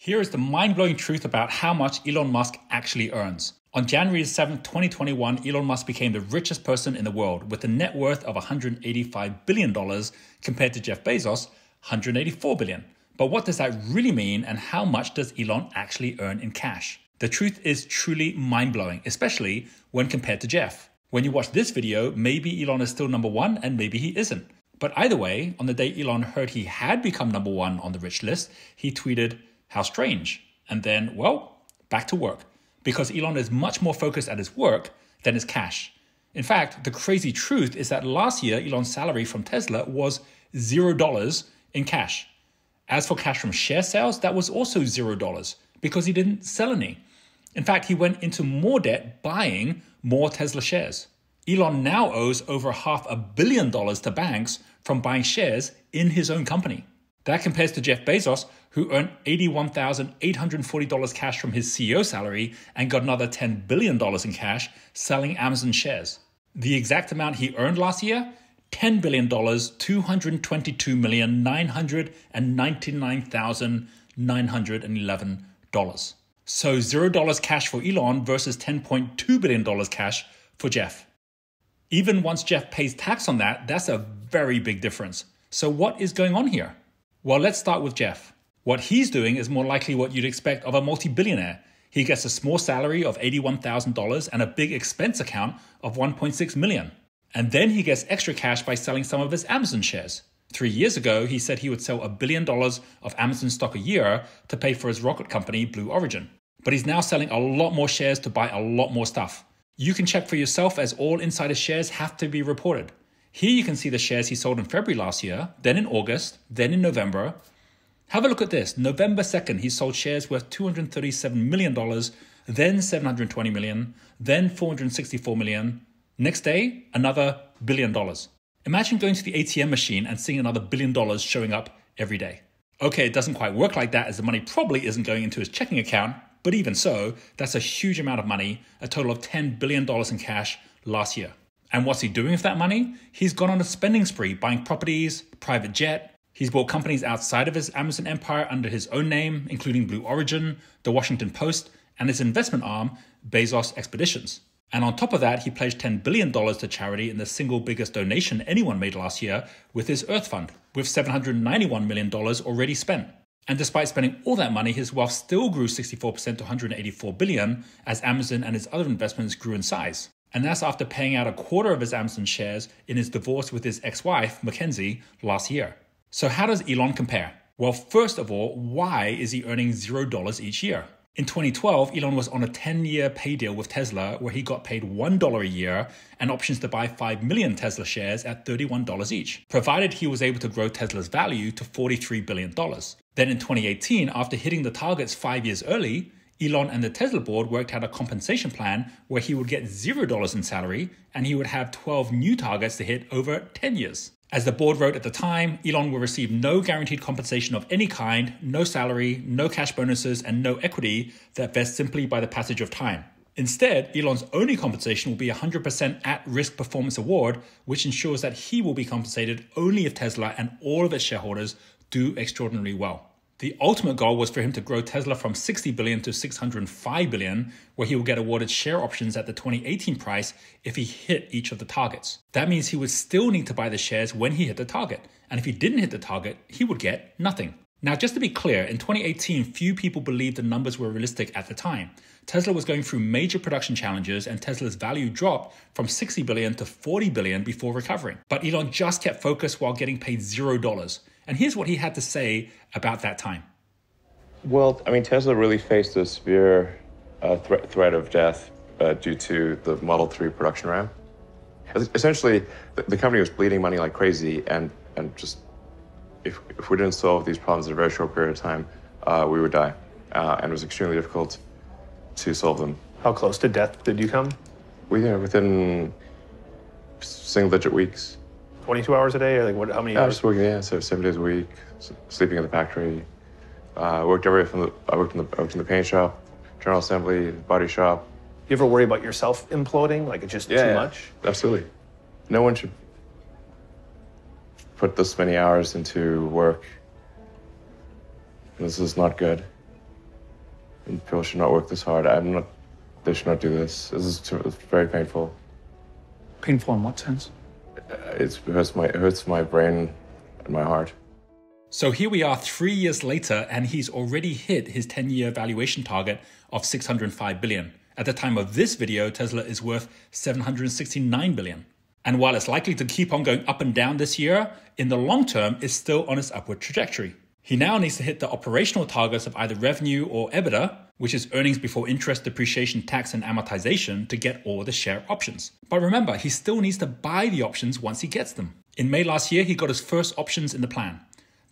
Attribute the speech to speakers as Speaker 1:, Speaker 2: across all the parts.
Speaker 1: Here is the mind-blowing truth about how much Elon Musk actually earns. On January 7, 2021, Elon Musk became the richest person in the world with a net worth of $185 billion compared to Jeff Bezos, $184 billion. But what does that really mean, and how much does Elon actually earn in cash? The truth is truly mind-blowing, especially when compared to Jeff. When you watch this video, maybe Elon is still number one and maybe he isn't. But either way, on the day Elon heard he had become number one on the rich list, he tweeted, "How strange." And then, well, back to work. Because Elon is much more focused at his work than his cash. In fact, the crazy truth is that last year, Elon's salary from Tesla was $0 in cash. As for cash from share sales, that was also $0 because he didn't sell any. In fact, he went into more debt buying more Tesla shares. Elon now owes over $500 million to banks from buying shares in his own company. That compares to Jeff Bezos, who earned $81,840 cash from his CEO salary and got another $10 billion in cash selling Amazon shares. The exact amount he earned last year? $10 billion, $222,999,911. So $0 cash for Elon versus $10.2 billion cash for Jeff. Even once Jeff pays tax on that, that's a very big difference. So what is going on here? Well, let's start with Jeff. What he's doing is more likely what you'd expect of a multi-billionaire. He gets a small salary of $81,000 and a big expense account of $1.6 million. And then he gets extra cash by selling some of his Amazon shares. 3 years ago, he said he would sell $1 billion of Amazon stock a year to pay for his rocket company, Blue Origin. But he's now selling a lot more shares to buy a lot more stuff. You can check for yourself as all insider shares have to be reported. Here you can see the shares he sold in February last year, then in August, then in November. Have a look at this. November 2nd, he sold shares worth $237 million, then $720 million, then $464 million. Next day, another $1 billion. Imagine going to the ATM machine and seeing another $1 billion showing up every day. Okay, it doesn't quite work like that as the money probably isn't going into his checking account, but even so, that's a huge amount of money, a total of $10 billion in cash last year. And what's he doing with that money? He's gone on a spending spree, buying properties, private jet. He's bought companies outside of his Amazon empire under his own name, including Blue Origin, The Washington Post, and his investment arm, Bezos Expeditions. And on top of that, he pledged $10 billion to charity in the single biggest donation anyone made last year with his Earth Fund, with $791 million already spent. And despite spending all that money, his wealth still grew 64% to $184 billion as Amazon and his other investments grew in size. And that's after paying out a quarter of his Amazon shares in his divorce with his ex-wife, Mackenzie, last year. So how does Elon compare? Well, first of all, why is he earning $0 each year? In 2012, Elon was on a 10-year pay deal with Tesla where he got paid $1 a year and options to buy 5 million Tesla shares at $31 each, provided he was able to grow Tesla's value to $43 billion. Then in 2018, after hitting the targets 5 years early, Elon and the Tesla board worked out a compensation plan where he would get $0 in salary and he would have 12 new targets to hit over 10 years. As the board wrote at the time, Elon will receive no guaranteed compensation of any kind, no salary, no cash bonuses, and no equity that vests simply by the passage of time. Instead, Elon's only compensation will be a 100% at-risk performance award, which ensures that he will be compensated only if Tesla and all of its shareholders do extraordinarily well. The ultimate goal was for him to grow Tesla from $60 billion to $605 billion, where he will get awarded share options at the 2018 price if he hit each of the targets. That means he would still need to buy the shares when he hit the target. And if he didn't hit the target, he would get nothing. Now, just to be clear, in 2018, few people believed the numbers were realistic at the time. Tesla was going through major production challenges and Tesla's value dropped from $60 billion to $40 billion before recovering. But Elon just kept focused while getting paid $0. And here's what he had to say about that time.
Speaker 2: Well, I mean, Tesla really faced a severe threat of death due to the Model 3 production ramp. Essentially, the company was bleeding money like crazy, and just if we didn't solve these problems in a very short period of time, we would die. And it was extremely difficult to solve them.
Speaker 3: How close to death did you come?
Speaker 2: Within single-digit weeks.
Speaker 3: 22 hours a day, or like what? How many hours?
Speaker 2: Just working, so 7 days a week, sleeping in the factory. I worked in the paint shop, general assembly, body shop.
Speaker 3: You ever worry about yourself imploding? Like it's just too much?
Speaker 2: Absolutely. No one should put this many hours into work. This is not good. And people should not work this hard. They should not do this. It's very painful.
Speaker 1: Painful in what sense?
Speaker 2: It hurts my brain and my heart.
Speaker 1: So here we are 3 years later, and he's already hit his 10-year valuation target of $605 billion. At the time of this video, Tesla is worth $769 billion. And while it's likely to keep on going up and down this year, in the long term, it's still on its upward trajectory. He now needs to hit the operational targets of either revenue or EBITDA, which is earnings before interest, depreciation, tax, and amortization, to get all the share options. But remember, he still needs to buy the options once he gets them. In May last year, he got his first options in the plan.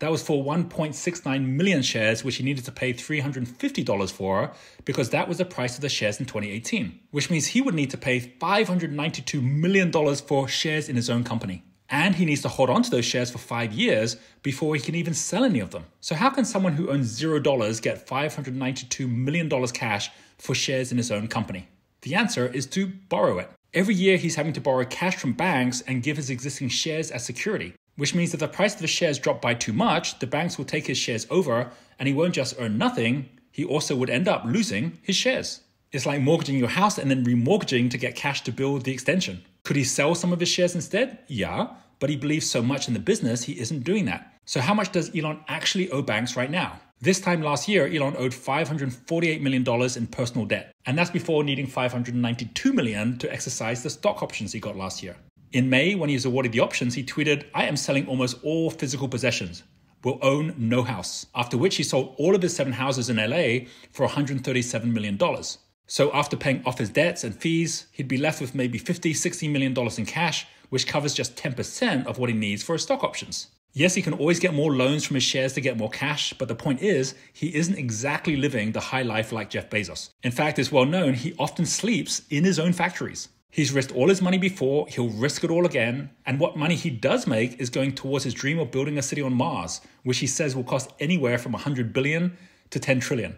Speaker 1: That was for 1.69 million shares, which he needed to pay $350 for, because that was the price of the shares in 2018, which means he would need to pay $592 million for shares in his own company. And he needs to hold on to those shares for 5 years before he can even sell any of them. So how can someone who owns $0 get $592 million cash for shares in his own company? The answer is to borrow it. Every year he's having to borrow cash from banks and give his existing shares as security, which means if the price of the shares drop by too much, the banks will take his shares over and he won't just earn nothing, he also would end up losing his shares. It's like mortgaging your house and then remortgaging to get cash to build the extension. Could he sell some of his shares instead? Yeah, but he believes so much in the business, he isn't doing that. So how much does Elon actually owe banks right now? This time last year, Elon owed $548 million in personal debt. And that's before needing $592 million to exercise the stock options he got last year. In May, when he was awarded the options, he tweeted, "I am selling almost all physical possessions. Will own no house." After which he sold all of his 7 houses in LA for $137 million. So after paying off his debts and fees, he'd be left with maybe $50–60 million in cash, which covers just 10% of what he needs for his stock options. Yes, he can always get more loans from his shares to get more cash, but the point is, he isn't exactly living the high life like Jeff Bezos. In fact, it's well known he often sleeps in his own factories. He's risked all his money before, he'll risk it all again, and what money he does make is going towards his dream of building a city on Mars, which he says will cost anywhere from $100 billion to $10 trillion.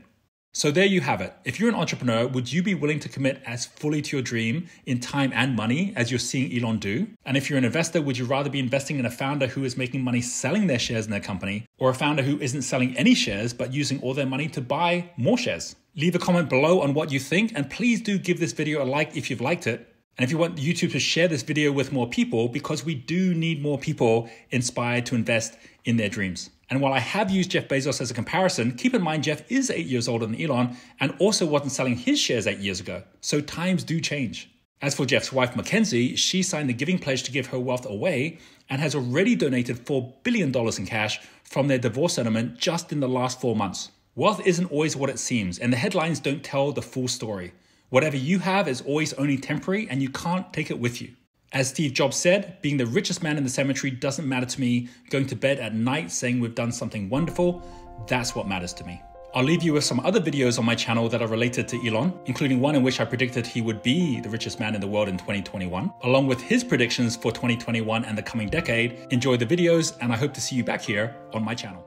Speaker 1: So there you have it. If you're an entrepreneur, would you be willing to commit as fully to your dream in time and money as you're seeing Elon do? And if you're an investor, would you rather be investing in a founder who is making money selling their shares in their company, or a founder who isn't selling any shares but using all their money to buy more shares? Leave a comment below on what you think, and please do give this video a like if you've liked it. And if you want YouTube to share this video with more people, because we do need more people inspired to invest in their dreams. And while I have used Jeff Bezos as a comparison, keep in mind Jeff is 8 years older than Elon and also wasn't selling his shares 8 years ago. So times do change. As for Jeff's wife, Mackenzie, she signed the giving pledge to give her wealth away and has already donated $4 billion in cash from their divorce settlement just in the last 4 months. Wealth isn't always what it seems, and the headlines don't tell the full story. Whatever you have is always only temporary, and you can't take it with you. As Steve Jobs said, being the richest man in the cemetery doesn't matter to me. Going to bed at night saying we've done something wonderful, that's what matters to me. I'll leave you with some other videos on my channel that are related to Elon, including one in which I predicted he would be the richest man in the world in 2021, along with his predictions for 2021 and the coming decade. Enjoy the videos, and I hope to see you back here on my channel.